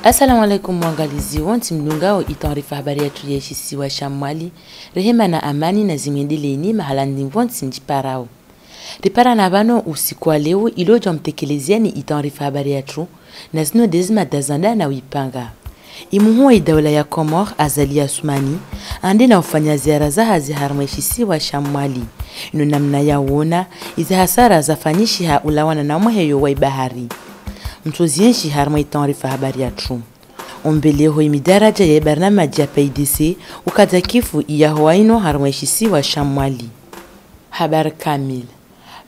Assalamu alaikum mwangalizi wanti mlungao itaarifa habari yetu ya kisiwa cha Mwali. Rehema na amani na zimendeleni mahalani wanti njiparao. Ripara na bano usiku wa leo iloja mtekeleziani itaarifa habari yetu na zino dezima dazanda na wipanga. Imuhuwa idawla ya Komor Azali Assoumani ande na ufanya ziara za hazi harmeshisiwa cha Mwali. Ino namna ya uona izi hasara za fanyishiha ulawana na mweheyo wa bahari. Mtuzienshi harma itaarifa habari yetu. Ombeleho imidaraja ya barnamaji ya PDC ukadakifu iya huwaino harmeshisiwa cha Mwali. Habari kamil.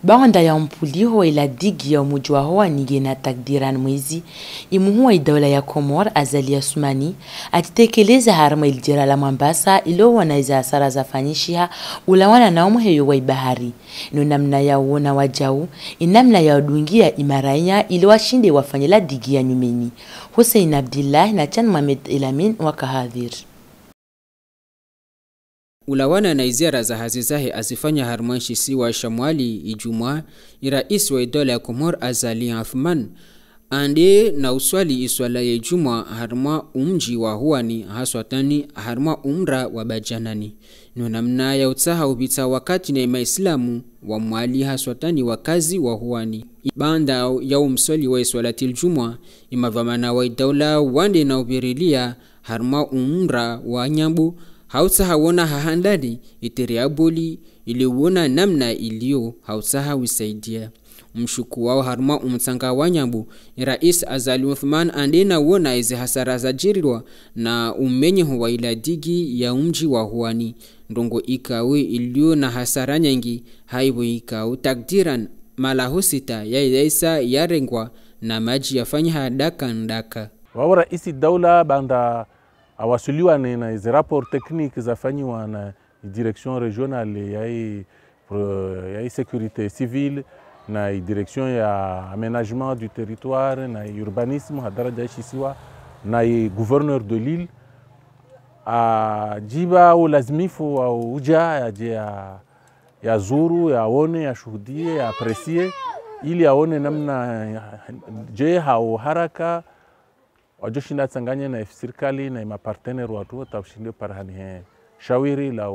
Banda ya mpuliho ila digi ya umujua hoa nige na takdiran mwezi, imuhuwa idawla ya Komor Azali Assoumani atitekeleza harma ilijira la Mombasa ilo wanaiza hasara za fanyishiha ulawana na umuheyo wa bahari. Ino namna ya uona wajau, inamna ya udungia imaranya ilo washinde wafanyela digi ya nyumeni. Hussein Abdillah na Chan Mohamed Elamin wakahadhir. Ulawana na iziara za hazizahe azifanya harmanshi siwa Shamwali Ijumaa ni rais wa idawla ya Komor Azali Assoumani ande na uswali iswala ya Ijumaa harma umji wa huani haswatani harma umra wa bajanani. Namna ya utaha ubita wakati na maislamu wa Mwali haswatani wakazi wa huani. Banda ya umswali wa iswalati Ijumaa imavamana wa idawla wande na ubirilia harma umra wa nyambu hausaha wona hahandadi iteriaboli iliwona namna ilio hausaha wisaidia. Mshuku wao harma umtsanga wanyambu rais Azali Assoumani andena wona izi hasara za jirirwa na umenye huwa ila digi ya umji wa huani. Ndongo ikawe ilio na hasara nyengi haibu ikawe takdiran malahusita ya ilaisa yarengwa na maji yafanya hadaka ndaka. Wawara isi daula banda awasuliwa na hizi rapport technique zafanyiwa na direction régionale ya sécurité civile na direction ya aménagement du territoire na urbanisme hadaraja ishisiwa na gouverneur de l'île jiba ulazimifu wa uja ya zuru ya one ya shuhudie ya aprecie ili aone namna je hao haraka wajoshinda tsanganya na serikali na mapartener watu tafshinde parhani shawiri la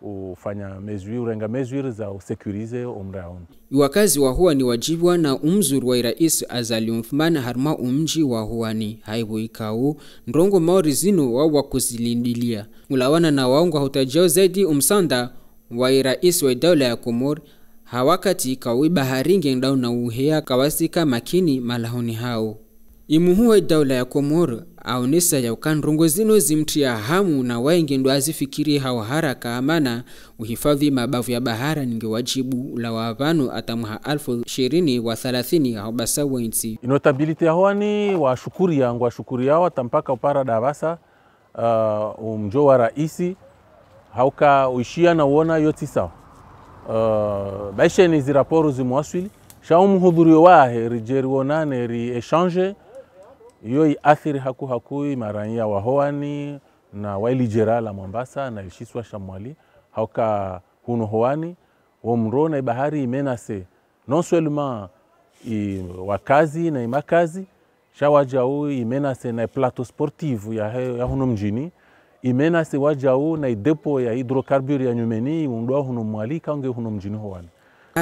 ufanya urenga mesure za usekurize umraon. Wakazi wa huani wajibwa na umzuru wa rais Azali Assoumani harma umji wa huani haibu ikao ndrongo maori zino wa wakuzilindilia. Ulawana na waunga hutajao zaidi umsanda wa rais wa idawla ya Komor hawakati ikawi baharingi ndao na uhea kawasika makini malahoni hao. Imuhuwa idawla ya Komor aonesa ya ukandrongo zino zimtia hamu na waingi ndo azifikiri hawa haraka amana uhifadhi mabavu ya bahara ninge wajibu la wavano atamuha 20 wa 30 hao basa wainti. Inotability ya huani wa shukuri yao tampaka upara davasa umjo wa raisi hauka uishia na uona yoti sawa. Baishe ni ziraporu zimuaswili shaumu hudhurio wahe rijeri wonane ri echange yoi athiri hakui maranya wa hoani na wailijera la Mombasa na ilishiswa Shamwali hauka huno hoani womro na bahari imenase non seulement wakazi na imakazi shawajau imenase na plateau sportif ya huno mjini imenase wajau na depo ya hydrocarbure ya nyumeni mundwa huno Mwali kaunge huno mjini hoani.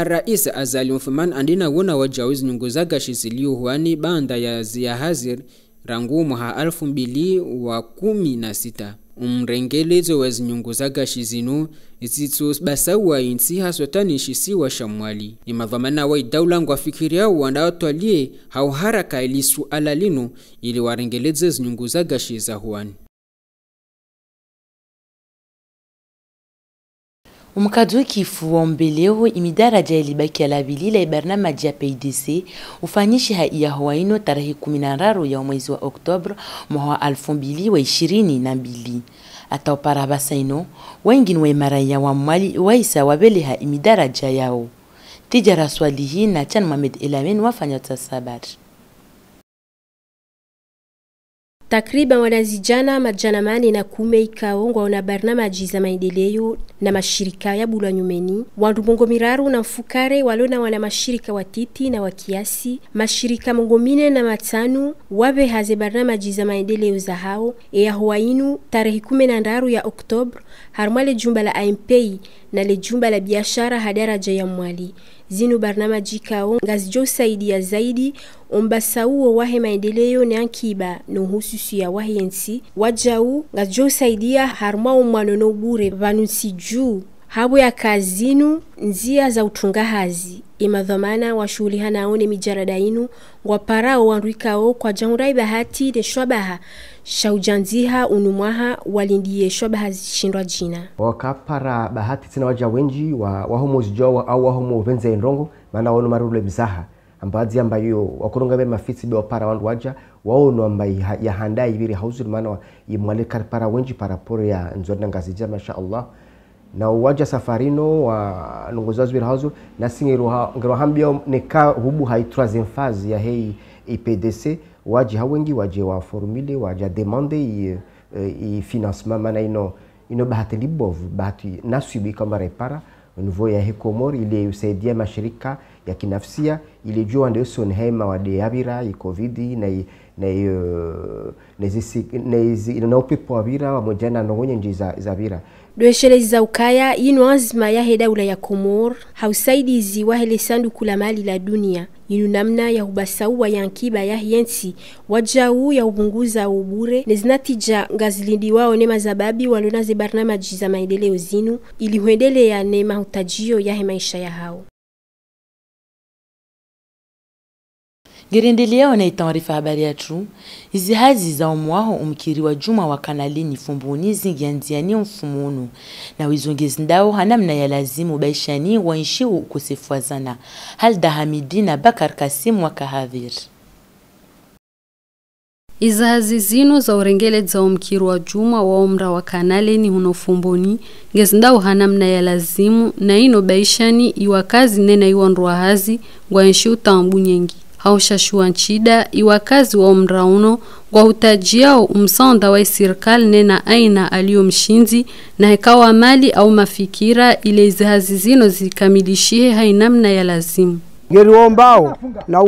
Rais Azali Assoumani andina wona wajawizi nyunguzaga shizilio huani banda ya ziyahazir rangumu ha 2016. Umrengelezo wazi nyunguzaga shizinu izitsu basawa insi haswatani shisiwa Shamwali. Imavamana wa idawla ngwa fikiri yao wandaotwalie hau haraka ilisu alalino ili warengeleze zinyunguzaga shiza huani. Umkadwe kifu wa mbeleho imidaraja ilibaki ya labilila ibarnamaji ya PDC ufanyishi ya huwaino tarehe 13 ya mwezi wa Oktober mwa 2022. Ata uparabasa ino, wengine wa imaraya wa Mwali waisa wabeleha imidaraja yao. Tijara swalihi na Chan Mohamed Elamin wafanya tasabari. Takriban wanazijana majana mane na kume ikaongwa na barnamaji za maendeleo na mashirika ya bulwa nyumeni. Wandu mongo miraru na mfukare walona wana mashirika watiti na wakiasi. Mashirika mongo mine na matanu wabe haze barnamaji za maendeleo za hao. Ea huwainu tarehe 10 ya Oktober harumale jumba la AMPI na le jumba la biashara hadaraja ya mwali. Zinu barnamaji kao ngazijo saidia zaidi ombasauo wahe maendeleo na ankiba no hususu ya wahe ensi wajau ngazijo saidia harma umwanono bure vanusi juu habo ya kazinu nzia za utungahazi imadhamana wa shughuli hanaone mijarada inu waparao wanruikao kwa jamurai bahati de shwabaha shaujanziha unumwaha walindie shwabaha zishindwa jina wakapara bahati tina waja wenji wahomo zijawa au wahomo venze enrongo maana wano marule bizaha ambazi ambayo wakurunga be mafisi be wapara wandu waja waono ambayo ya handai viri hauzuri maana yimwaleka para wenji para pore ya nzorna ngazija masha Allah na waja safarino wa nungozazi viri hauzuri na ngero hambio neka hubu hai troisième phase ya hei IPDC waji hawengi waje wa formule waja demande i financement maana ino bahati libovu bahati nasubi kama repara niveau ya Hekomor ile usaidia mashirika ya kinafsia ile jua ndio son hema wa de abira i covid na upepo abira wa mojana nongonye njiza zabira Dweshelezi za ukaya inu azma ya hedaula ya Komor hausaidizi wahele sanduku la mali la dunia inu namna ya hubasauwa ya nkiba ya hiensi wajau ya ubunguza ubure nezinatija ngazilindi wao nema zababi walona ze barnamaji za maendeleo zinu ili huendele ya nema hutajio ya maisha ya hao. Girendelea na taarifa habari yetu hizi hazi za umwaho umkiri wa juma wa kanalini fumbuni zingianziani mfumuno na wizongezi ndao hanamna ya lazimu baishani waishiu ukosefu wa zana Halda Hamidina Bakar Kasim wa Kahadhir. Izahazi zino za urengele za umkiri wa juma wa umra wa kanalini hunofumbuni ngezindao hanamna ya lazimu na ino baishani iwakazi nena iwanruwa hazi waishiu utambu nyengi. Haushashua nchida iwakazi wa umrauno kwa utajiao umsanda wa serikali nena aina alio mshinzi na hekawa mali au mafikira ile izahazi zino zikamilishie hainamna ya lazimu. Ngeriwombao na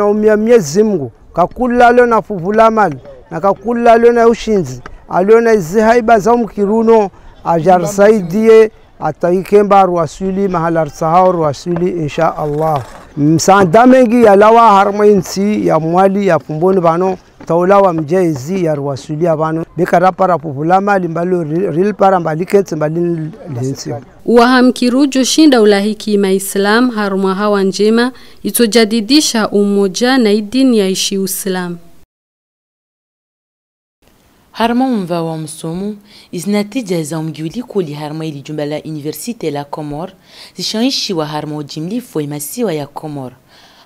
umia Mwenyezi Mungu kakula alio na fufula mali na kakula alio na ushinzi alio na izihaiba za umkiruno ajarsaidie ataikemba ruasuli mahala sahau ruasuli insha Allah. Msanda mengi ya lawa harmainsi ya mwali ya fumboni bano taulawa mjezi ya ruasuli ya bano bikara para pupulama limbalo ril para mbaliketse mbalin lensi Wahamkirujo shinda ulahiki maislam haruma hawa njema itojadidisha umoja na idini ya ishi Uislamu. Harma umva wa msomu iznatija za umgiuliko li harma ili jumba la Universite la Komor zishanishi wa harma ujimlifu wa imasiwa ya Komor.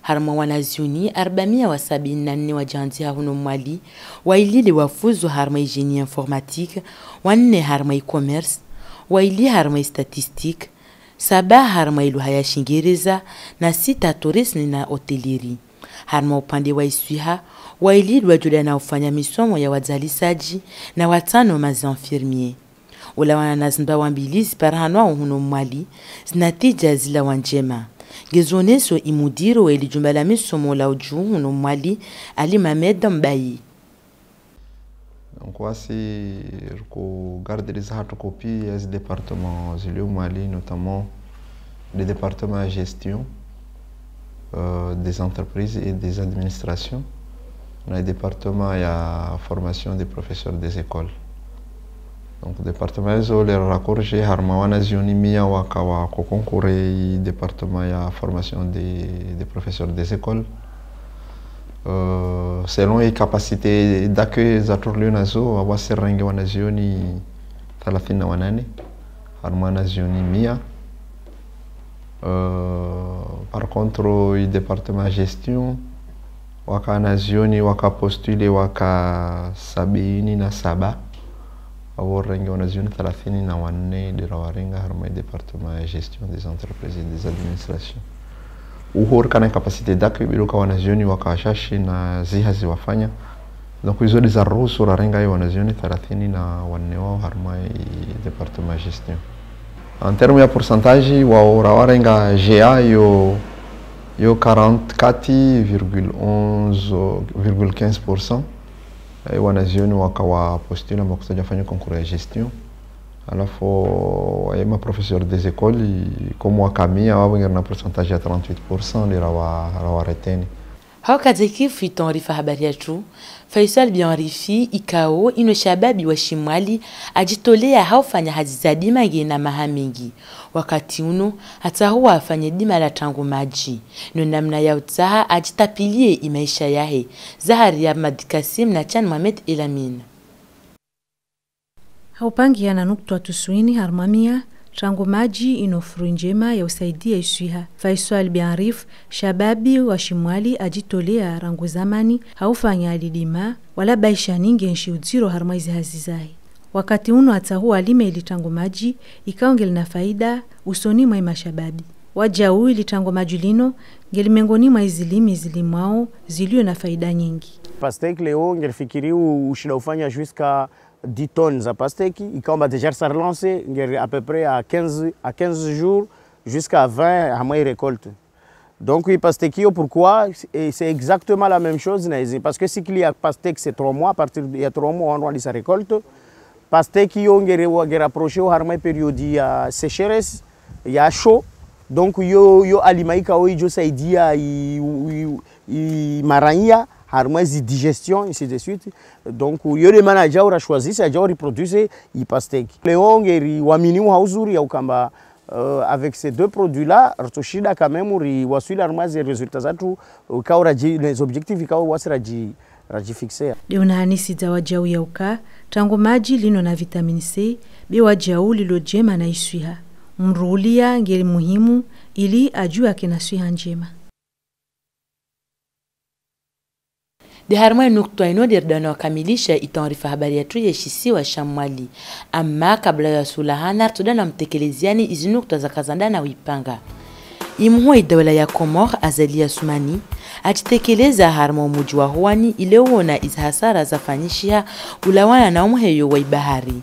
Harma wanaziuni 474 wajanzi hahuno mwali wa ilili wafuzu harma igeni informatique wanne harma e-commerce wa ili harma statistique 7 harma ilu haya shingereza na 6 tourisme na hotellerie. Harma upande wa isuiha wailid wajula na ufanya misomo ya wazalisaji na watano mazinfirmier. Ula wananazimba wambilizi parahanwa uhuno mwali zinatija zila wanjema. Gezoneso imudiro wa ili jumbala misomo la uju uhuno mwali Ali Mamed Mbayi. Donc voici qu'on garde les copies des départements zilio Mali, notamment les départements de gestion des entreprises et des administrations. On a le département de formation des professeurs des écoles. Donc le département de raccords harmawana zioni mia wakawa kokonkure département de formation des professeurs des écoles. Selon les capacités d'accueil za turlio nazo awase rangi wana zioni 38 harmana zioni mia. Par contre le département de gestion waka nazioni waka postule waka 77 aworenga wanazioni 34 dira warenga harma département de gestion des entreprises et des administrations uhor kana capacité d'accueil biloka wanazioni waka shashi na zihazi wafanya Donc hizo za ruhusu rarenga hiyo wanazioni 30 na wanne wao harma departement gestion. En termes ya pourcentage wa rarenga GA yo 44,11,15%. Wanazioni wakawa postula makusaja fanya concours ya gestion. Alafu ma professeur des écoles comme wakamia wao na pourcentage ya 38% ni rawa reteni. Hawakazikifu itonrifa habari yetu. Faisal Bianrifi ikao ino shababi wa Shimwali ajitolea haufanya hazi dima na mahamingi. Wakati uno hata huwa afanye dima la tangu maji. No namna ya utaha ajitapilie imaisha yahe. Zahari ya Madikasim na Chan Mohamed Elamin. Haupangi yana nuktua tusuini harmamia tangu maji inofuru njema ya usaidia isuiha. Faisal Bianrif, shababi wa Shimwali ajitolea rangu zamani haufanya alidima wala baisha ninge nshi udziro harmaizi hazizahi. Wakati uno atahu alime ili tangu maji ikaongeli na faida usoni mwa mashababi. Wajau ili tangu majulino ngelimengoni mwa izilimi zilimwao zilio na faida nyingi. Pastèque leo ngelifikiri ushida ufanya jusqu'à 10 tonnes à pastèque, il commence déjà à relancer à peu près à 15 jours jusqu'à 20 à mois récolte. Donc oui, pastèque pourquoi c'est exactement la même chose parce que si il y a pastèque c'est 3 mois, à partir de 3 mois on doit sa récolte. Pastèque yo ngere rapproché au harma période ya sécheresse, il y a chaud. Donc yo alimaika o jo saidia i maranya harmoise digestion ainsi de suite. Donc yo le manager aura choisi ça déjà reproduire i pastèque. Leongeri wamini hauzuri ya ukamba avec ces deux produits là rtoshida quand même uri wasuli harmoise résultats zatu kaura les objectifs kaura wasiraji fixer. Leona hanisi za wajau ya uka tangu maji lino na vitamini C be wajau lilo jema na isuiha. Mrulia ngeli muhimu ili ajua kinasuiha njema. De harma nuktua ino dirdano wakamilisha itonrifa habari yetu yeshisiwa Shamwali. Ama kabla ya sulahana tudana mtekeleziani izi nuktua za kazanda na wipanga. Imuwa idawala ya Komor Azalia Sumani ajitekeleza harma umuji wa Huani ilewona izhasara za fanyishia ulawana na umuheyo wa ibahari.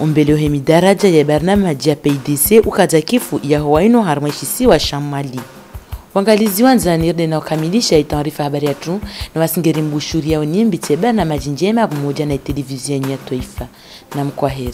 Umbeleo hemi daraja ya barnamaji ya PDC ukazakifu ya Huaino harma yeshisiwa Shamwali. Wangalizi wanza nirde na ukamilisha itanrifa habari yetu na wasingeri mbushuri ya unimbi teba na majinjema pamoja na televisheni ya Taifa. Na mkwaheri.